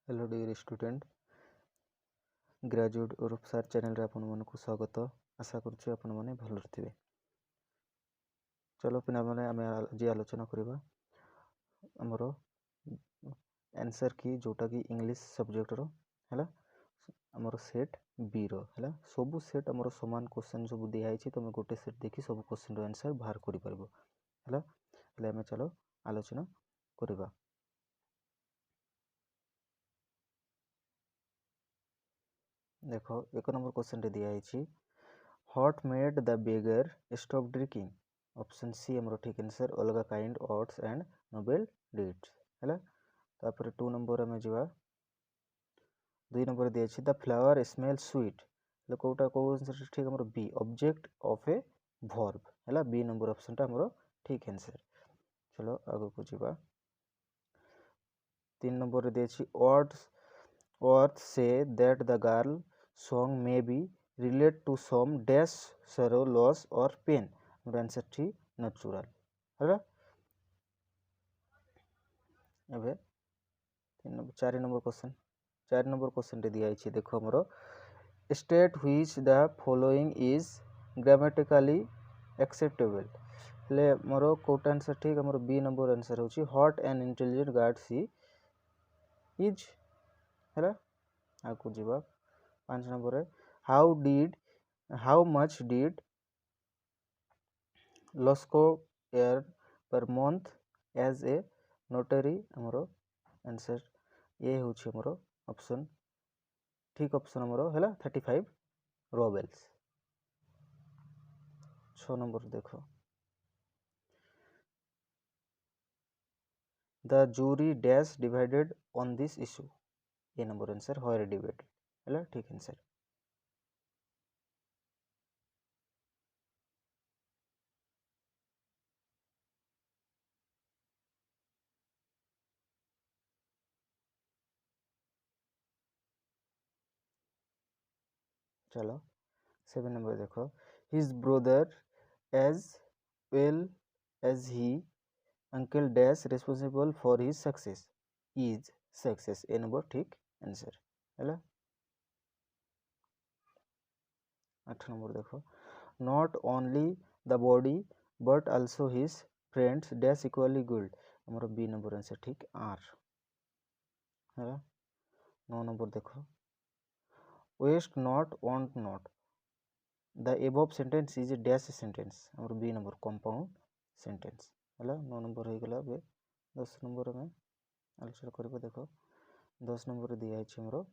Hello dear student graduate और सार channel रे आपण मन को स्वागत। आशा करूँ आपण मैंने भल थे। चलो पिना मैंने आम आज आलोचना करवा आमर आंसर की जोटा कि इंग्लिश सब्जेक्ट रो है आमर सेट बी रो है सबू सेट आमर समान क्वेश्चन सब दिखाई तुम गोटे सेट देखी सब क्वेश्चन आंसर बाहर कर पार। चलो आलोचना करवा। देख एक नंबर क्वेश्चन रे दिखाई what made the beggar stop drinking. Option C हमरो ठीक आंसर अलग kind acts and noble deeds है। तापर 2 नंबर में जीवा 2 नंबर दिए द फ्लावर स्मेल स्वीट कोटा को आंसर ठीक हमरो B object of a verb है बी नंबर ऑप्शन टा हमरो ठीक आंसर। चलो आगो को जीवा 3 नंबर दिए वर्ड्स से that the girl song may be relate to some dash sorrow loss और पेन आंसर ठीक नेचुरल है। एबे 4 नंबर क्वेश्चन रे दिया देखो हमरो state which the following is grammatically acceptable ले मोरो कोट आंसर ठीक हमरो बी नंबर आंसर होची hot and intelligent guard she is है। आको जीवा 5 नंबर रे हाउ मच डिड लॉस्को earn per month as a notary हमरो आंसर ये होची हमरो ऑप्शन ठीक ऑप्शन हमरो है 35 रोबेल्स। 6 नंबर देखो the jury dash divided on this issue ये नंबर आंसर होयर डिवाइडेड है ठीक आंसर। चलो 7 नंबर देखो his brother as well as he uncle dash responsible for his success is success A number ठीक आंसर है। 8 number देखो not only the body but also his friends dash equally good हमरो B number answer ठीक आर है। 9 number देखो waste not want not the above sentence is a dash sentence हमरो B number compound sentence है। 9 number हो गला। 10 number में आलोचना करबो देखो 10 नंबर दिया है हमरो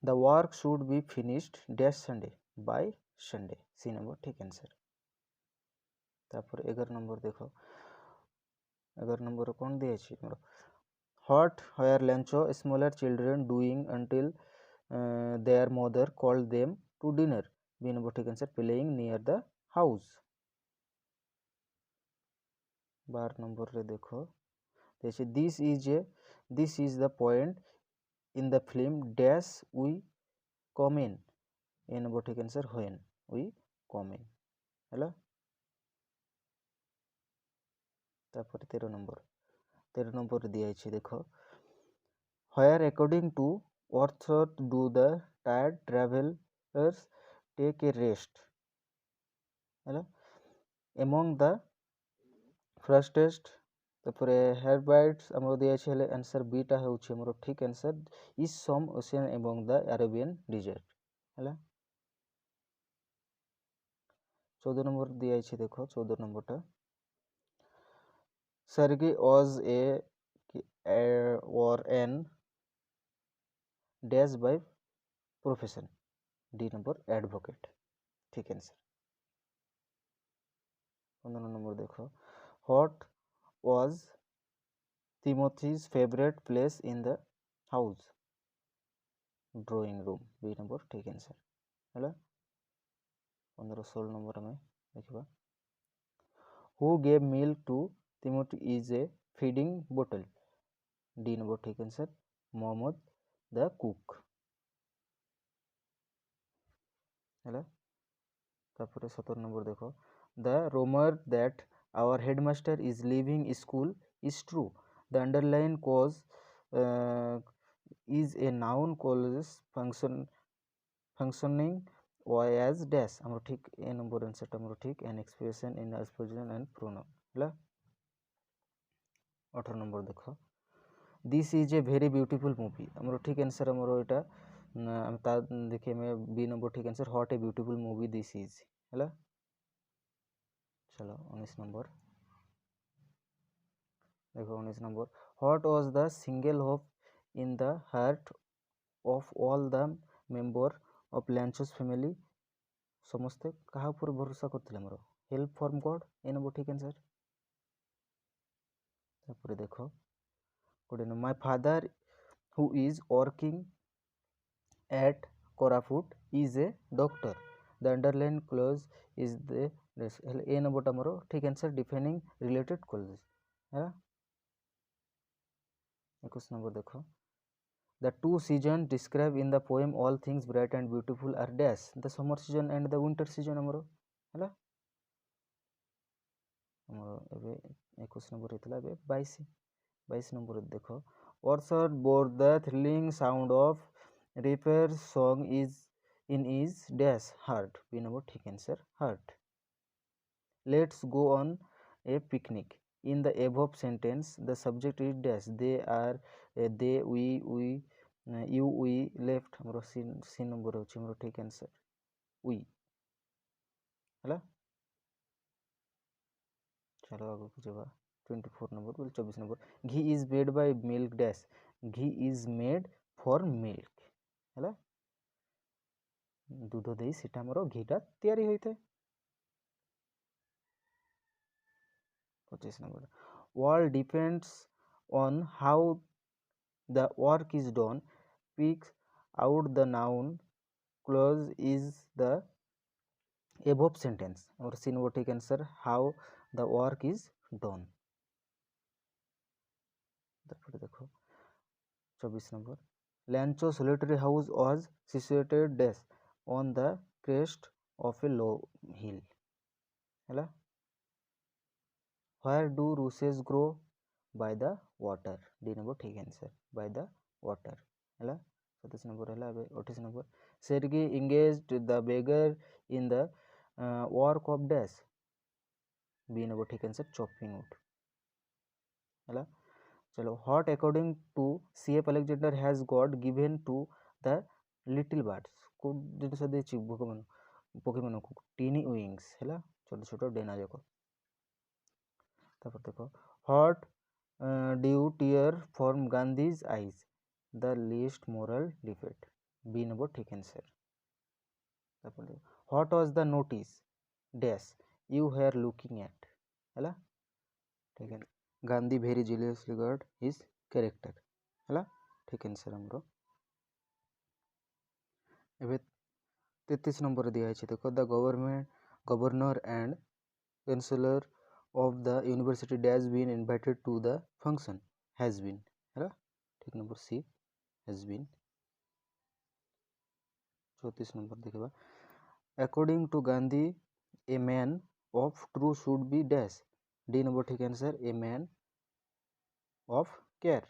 the work should be finished dash Sunday by Sunday C number ठीक आंसर। तापर 11 नंबर देखो 11 नंबर कौन दिया है हमरो व्हाट वेयर लंचो smaller children doing until their mother called them to dinner B number ठीक answer playing near the house. 12 number रे देखो जैसे this is the point in the film dash we come in A number ठीक answer when we come in है। तापर 13 number दिया है देखो where according to author do the tired travelers take a rest है among the fastest तापर हेयरबाइट्स हमरो दिया है आंसर बीटा होछि हमरो ठीक answer is some ocean among the Arabian desert है। 14 नंबर दिया है देखो 14 नंबर टा सर्गी वाज ए और an dash by profession D number advocate ठीक आंसर। 15 नंबर देखो what was Timothy's favorite place in the house drawing room B number ठीक answer है। 15-16 नंबर में देखा who gave milk to Timothy is a feeding बोतल D number ठीक answer Mohammad the cook है। 17 number देखो the rumour that our headmaster is leaving school is true the underline cause is a noun causes functioning as dash ଆମର ଠିକ୍ a number ଆନ୍ସରଟା ଆମର ଠିକ୍ an expression in expression and pronoun ହେଲା। 18 number ଦେଖ this is a very beautiful movie ଆମର ଠିକ୍ answer ଆମର ଏଇଟା ଆମେ ତା ଦେଖି ଆମେ बी नंबर ठीक answer what a beautiful movie this is ହେଲା। चलो 19 नंबर देखो 19 number what was the single hope in the heart of all the member of Lanchos family समस्ते कहा ऊपर भरोसा करथिले हमरो help from God A number ठीक आंसर। तापर देखो कोडे न my father who is working at Koraput is a doctor the underline close is the A number टा हमरो ठीक आंसर डिफाइनिंग रिलेटेड क्लोजेस है। 21 नंबर देखो the two seasons described in the poem all things bright and beautiful are dash the summer season and the winter season हमरो हैला। हमरो एबे 21 number हेतला एबे 22 नंबर देखो Orchard bore the thrilling sound of reaper song is in is dash heart B number ठीक answer heart। let's go on a picnic in the above sentence the subject is dash they are they we you we left हमरो सी number होछि हमरो ठीक answer we हला। चलो आगो को जबा 24 नंबर बोल 24 number ghee is made by milk dash ghee is made for milk हला दूध देई सेटा हमरो घीटा तयारी होइते। 25 number all depends on how the work is done picks out the noun clause is the above sentence और सी number ठीक answer how the work is done। तापर देखो 24 number Lancho solitary house was situated dash on the crest of a low hill हैला। where do roses grow by the water D number ठीक answer by the water हैला। 27 number हैला। 28 number Sergei engaged the beggar in the work of dash B number ठीक answer chopping wood हैला। चलो what according to C.F. Alexander has God given to the little birds को जिनस देछि भगवान पक्षी मन को टीनी विंग्स हैला छोट छोट डेना जाको। तापर देखो what do tear from Gandhi's eyes the least moral defect B number ठीक आंसर। तापर देखो what was the notice dash you were looking at हैला ठीक है Gandhi very jealously guard his character हैला ठीक आंसर हमरो। एबे 33 नंबर दिया है देखो the governor and chancellor of the university dash been invited to the function has been है ठीक नंबर सी has been। 34 नंबर देखबा according to Gandhi a man of true should be dash D number ठीक answer a man of care।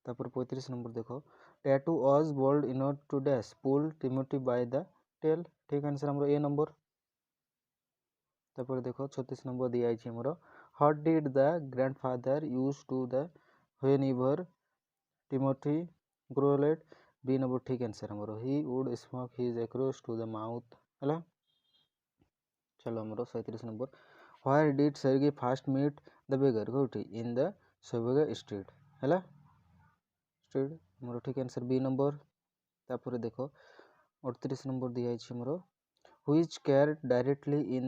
तापर 35 number देखो टैटू was bold enough to dash pull Timothy by the tail ठीक answer हमरो ए number. तापर देखो 36 नंबर दिया है हमरो what did the grandfather use to the whenever Timothy growled B number ठीक आंसर हमरो he would smoke his across to the mouth हैला। चलो हमरो 37 number where did Sergey first meet the beggar कोठी in the Sovaga street हैला street हमरो ठीक answer B number. तापर देखो 38 नंबर दिया है हमरो which cared directly in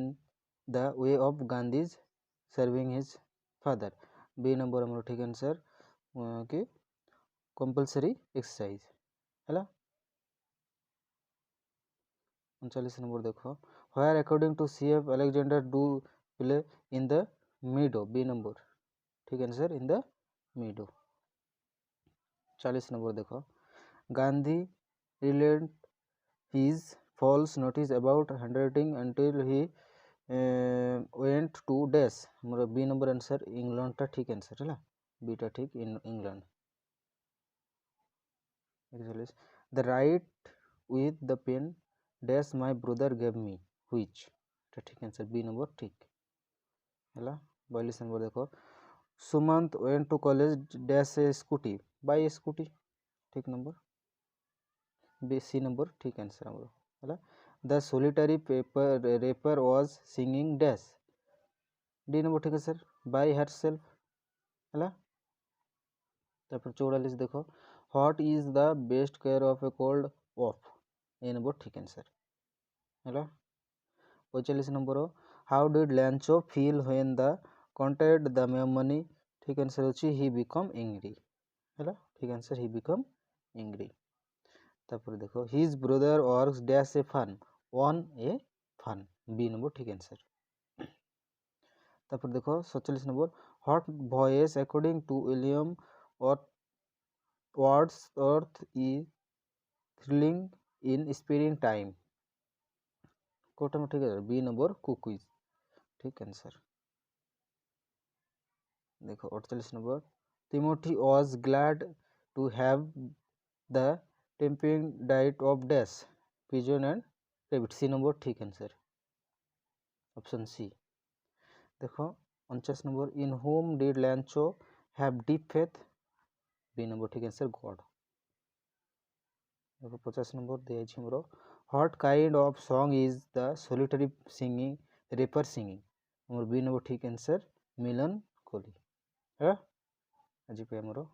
the way of Gandhi's serving his father B number हमरो ठीक आंसर कि compulsory exercise हैला। 39 नंबर देखो where according to C.F. Alexander do play in the meadow B number ठीक answer in the meadow। 40 number देखो Gandhi relayed his false notice about handwriting until he went to dash हमरो B number answer England टा ठीक answer हैला beta ठीक in England. The right with the pen dash my brother gave me which ठीक answer B number ठीक है। 42 number देखो Sumant went to college dash a scooty by a scooty ठीक number B C number ठीक answer है। The solitary paper reaper was singing dash D number ठीक है sir by herself है। 44 देखो what is the best care of a cold of a number ठीक answer है। 45 number how did Lencho feel when the contact the money ठीक answer होची he become angry है ठीक आंसर ही बिकम एंग्री। तापर देखो his brother works dash a fun on a fun B number ठीक answer. तापर देखो 47 number what voice according to William और Wordsworth is thrilling in spring time कोटा में ठीक है बी नंबर कुकीज ठीक आंसर। देखो 48 number Timothy was glad to have the tempting diet of dash pigeon and rabbit C number ठीक answer option C. देखो 49 number in home did लैंचो have deep faith B number ठीक answer God. देखो 50 number दिया more what kind of song is the solitary singing reaper singing more B number ठीक answer melancholy है आज पे मोर